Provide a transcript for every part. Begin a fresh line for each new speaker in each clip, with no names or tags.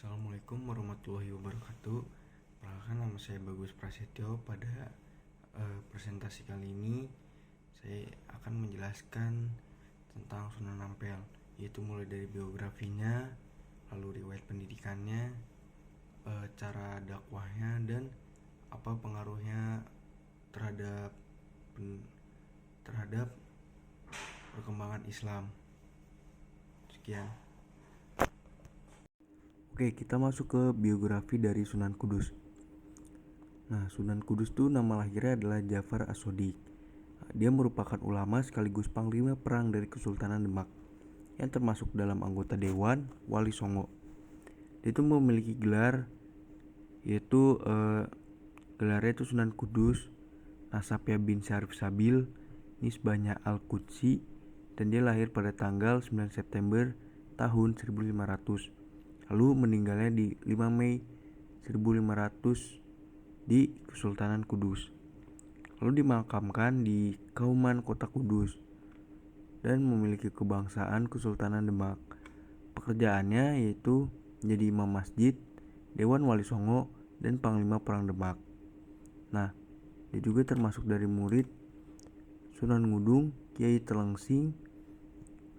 Assalamualaikum warahmatullahi wabarakatuh. Perkenalkan, nama saya Bagus Prasetyo. Pada presentasi kali ini saya akan menjelaskan tentang Sunan Ampel, yaitu mulai dari biografinya, lalu riwayat pendidikannya, cara dakwahnya, dan apa pengaruhnya terhadap terhadap perkembangan Islam. Sekian. Oke, kita masuk ke biografi dari Sunan Kudus. Nah, Sunan Kudus itu nama lahirnya adalah Ja'far As-Shodiq. Dia merupakan ulama sekaligus panglima perang dari Kesultanan Demak yang termasuk dalam anggota Dewan Wali Songo. Dia itu memiliki gelar, yaitu gelarnya itu Sunan Kudus, Nasabnya bin Syarif Sabil, Nisbahnya Al-Qudsi, dan dia lahir pada tanggal 9 September tahun 1500. Lalu meninggalnya di 5 Mei 1500 di Kesultanan Kudus. Lalu dimakamkan di Kauman Kota Kudus dan memiliki kebangsaan Kesultanan Demak. Pekerjaannya yaitu menjadi imam masjid, Dewan Wali Songo, dan Panglima Perang Demak. Nah, dia juga termasuk dari murid Sunan Ngudung, Kiai Telengsing,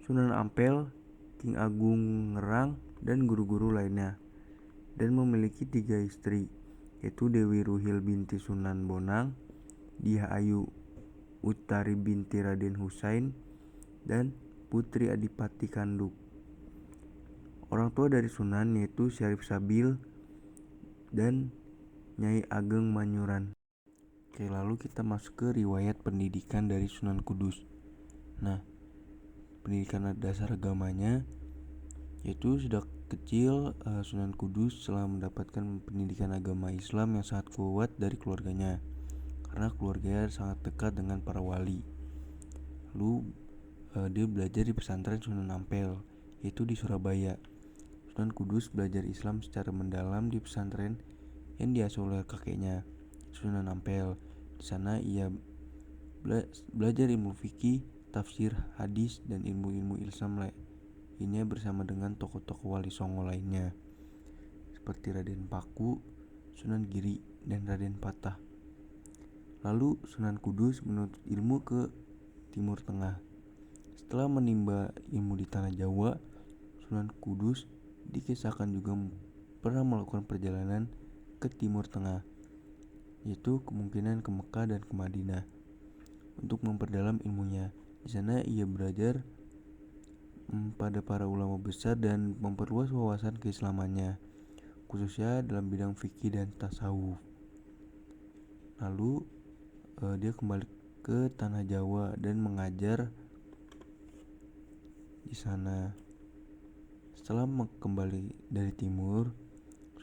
Sunan Ampel, King Agung Ngerang, dan guru-guru lainnya, dan memiliki 3 istri, yaitu Dewi Ruhil binti Sunan Bonang, Diah Ayu Utari binti Raden Husain, dan Putri Adipati Kanduk. Orang tua dari Sunan yaitu Syarif Sabil dan Nyai Ageng Manyuran. Oke, lalu kita masuk ke riwayat pendidikan dari Sunan Kudus. Nah, pendidikan dasar agamanya yaitu sejak kecil Sunan Kudus telah mendapatkan pendidikan agama Islam yang sangat kuat dari keluarganya, karena keluarganya sangat dekat dengan para wali. Lalu dia belajar di pesantren Sunan Ampel, yaitu di Surabaya. Sunan Kudus belajar Islam secara mendalam di pesantren yang diasuh oleh kakeknya, Sunan Ampel. Di sana ia belajar ilmu fikih, tafsir, hadis, dan ilmu-ilmu Islam lainnya bersama dengan tokoh-tokoh Wali Songo lainnya seperti Raden Paku, Sunan Giri, dan Raden Patah. Lalu Sunan Kudus menuntut ilmu ke Timur Tengah. Setelah menimba ilmu di tanah Jawa, Sunan Kudus dikisahkan juga pernah melakukan perjalanan ke Timur Tengah, yaitu kemungkinan ke Mekah dan ke Madinah, untuk memperdalam ilmunya. Di sana ia belajar pada para ulama besar dan memperluas wawasan keislamannya, khususnya dalam bidang fikih dan tasawuf. Lalu dia kembali ke tanah Jawa dan mengajar di sana. Setelah kembali dari timur,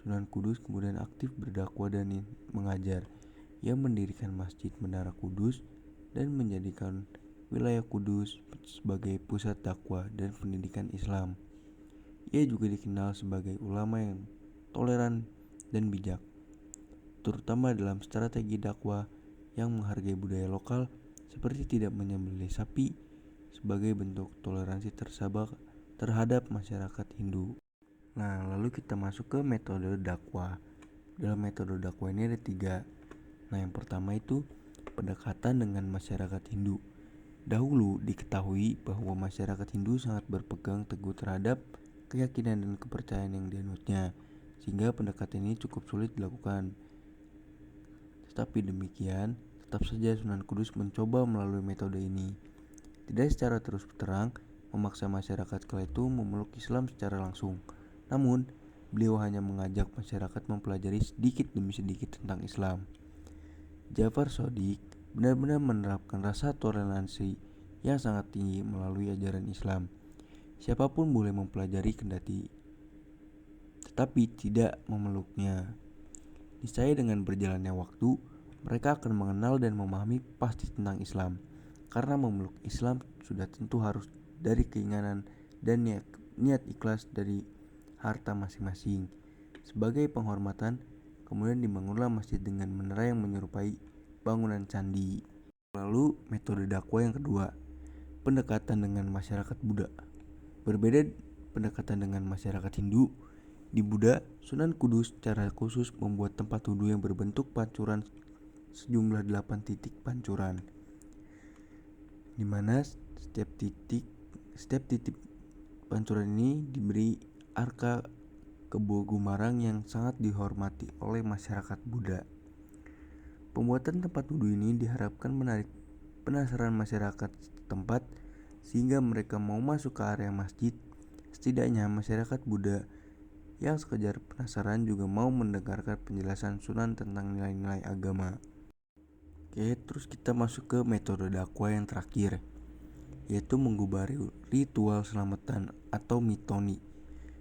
Sunan Kudus kemudian aktif berdakwah dan mengajar. Ia mendirikan Masjid Menara Kudus dan menjadikan wilayah Kudus sebagai pusat dakwah dan pendidikan Islam. Ia juga dikenal sebagai ulama yang toleran dan bijak, terutama dalam strategi dakwah yang menghargai budaya lokal seperti tidak menyembelih sapi sebagai bentuk toleransi terhadap masyarakat Hindu. Nah, lalu kita masuk ke metode dakwah. Dalam metode dakwah ini ada 3. Nah, yang pertama itu pendekatan dengan masyarakat Hindu. Dahulu diketahui bahwa masyarakat Hindu sangat berpegang teguh terhadap keyakinan dan kepercayaan yang dianutnya, sehingga pendekatan ini cukup sulit dilakukan. Tetapi demikian, tetap saja Sunan Kudus mencoba melalui metode ini. Tidak secara terus terang memaksa masyarakat kala itu memeluk Islam secara langsung. Namun, beliau hanya mengajak masyarakat mempelajari sedikit demi sedikit tentang Islam. Ja'far Shodiq benar-benar menerapkan rasa toleransi yang sangat tinggi melalui ajaran Islam. Siapapun boleh mempelajari tetapi tidak memeluknya. Niscaya dengan berjalannya waktu, mereka akan mengenal dan memahami pasti tentang Islam. Karena memeluk Islam sudah tentu harus dari keinginan dan niat ikhlas dari harta masing-masing. Sebagai penghormatan, kemudian dibangunlah masjid dengan menara yang menyerupai bangunan candi. Lalu metode dakwah yang kedua, pendekatan dengan masyarakat Buddha. Berbeda pendekatan dengan masyarakat Hindu, Di Buddha, Sunan Kudus secara khusus membuat tempat wudhu yang berbentuk pancuran sejumlah 8 titik pancuran, di mana setiap titik pancuran ini diberi arka Kebo Gumarang yang sangat dihormati oleh masyarakat Buddha. Pembuatan tempat wudhu ini diharapkan menarik penasaran masyarakat setempat sehingga mereka mau masuk ke area masjid. Setidaknya masyarakat Buddha yang sekedar penasaran juga mau mendengarkan penjelasan Sunan tentang nilai-nilai agama. Oke, terus kita masuk ke metode dakwah yang terakhir, yaitu mengubah ritual selamatan atau mitoni.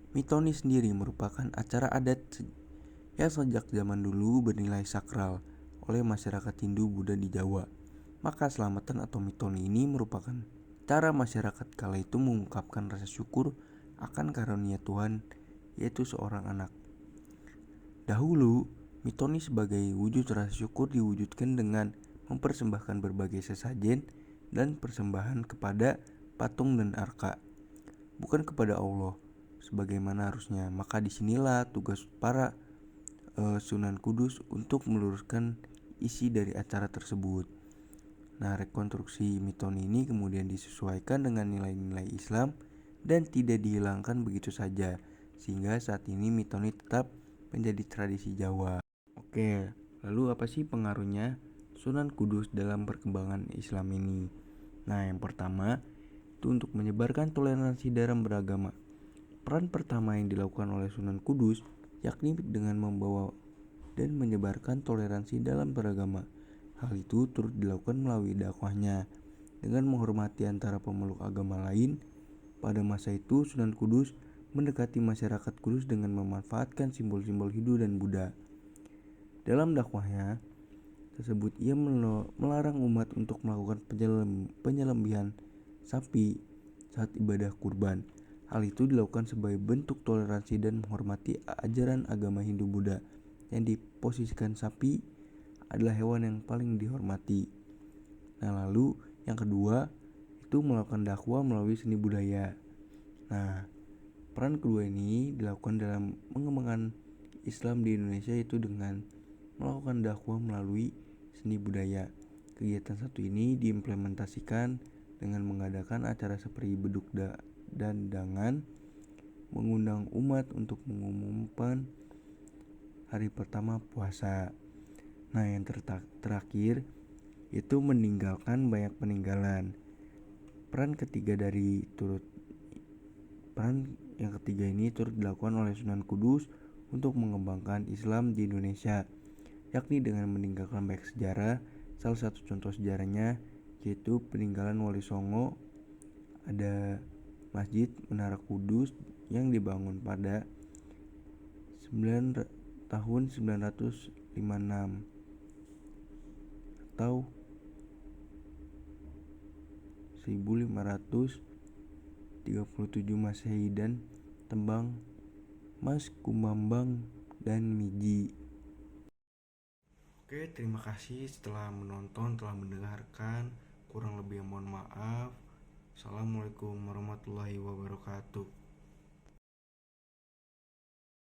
Mitoni sendiri merupakan acara adat yang sejak zaman dulu bernilai sakral oleh masyarakat Hindu Buddha di Jawa. Maka selamatan atau mitoni ini merupakan cara masyarakat kala itu mengungkapkan rasa syukur akan karunia Tuhan, yaitu seorang anak. Dahulu, mitoni sebagai wujud rasa syukur diwujudkan dengan mempersembahkan berbagai sesajen dan persembahan kepada patung dan arka, bukan kepada Allah sebagaimana harusnya. Maka disinilah tugas para Sunan Kudus untuk meluruskan isi dari acara tersebut. Nah, rekonstruksi mitoni ini kemudian disesuaikan dengan nilai-nilai Islam dan tidak dihilangkan begitu saja, sehingga saat ini mitoni tetap menjadi tradisi Jawa. Oke, lalu apa sih pengaruhnya Sunan Kudus dalam perkembangan Islam ini? Nah, yang pertama itu untuk menyebarkan toleransi dalam beragama. Peran pertama yang dilakukan oleh Sunan Kudus yakni dengan membawa dan menyebarkan toleransi dalam beragama. Hal itu turut dilakukan melalui dakwahnya dengan menghormati antara pemeluk agama lain. Pada masa itu Sunan Kudus mendekati masyarakat Kudus dengan memanfaatkan simbol-simbol Hindu dan Buddha. Dalam dakwahnya tersebut ia melarang umat untuk melakukan penyembelihan sapi saat ibadah kurban. Hal itu dilakukan sebagai bentuk toleransi dan menghormati ajaran agama Hindu Buddha yang diposisikan sapi adalah hewan yang paling dihormati. Nah, lalu yang kedua itu melakukan dakwah melalui seni budaya. Nah, peran kedua ini dilakukan dalam mengembangkan Islam di Indonesia itu dengan melakukan dakwah melalui seni budaya. Kegiatan satu ini diimplementasikan dengan mengadakan acara seperti beduk dan dangan, mengundang umat untuk mengumumkan hari pertama puasa. Nah, yang terakhir itu meninggalkan banyak peninggalan. Peran yang ketiga ini turut dilakukan oleh Sunan Kudus untuk mengembangkan Islam di Indonesia, yakni dengan meninggalkan banyak sejarah. Salah satu contoh sejarahnya yaitu peninggalan Wali Songo. Ada Masjid Menara Kudus yang dibangun pada tahun 956 atau 1537 Masehi dan tembang Mas Kumambang dan Miji. Oke, terima kasih telah menonton, telah mendengarkan. Kurang lebih mohon maaf. Assalamualaikum warahmatullahi wabarakatuh.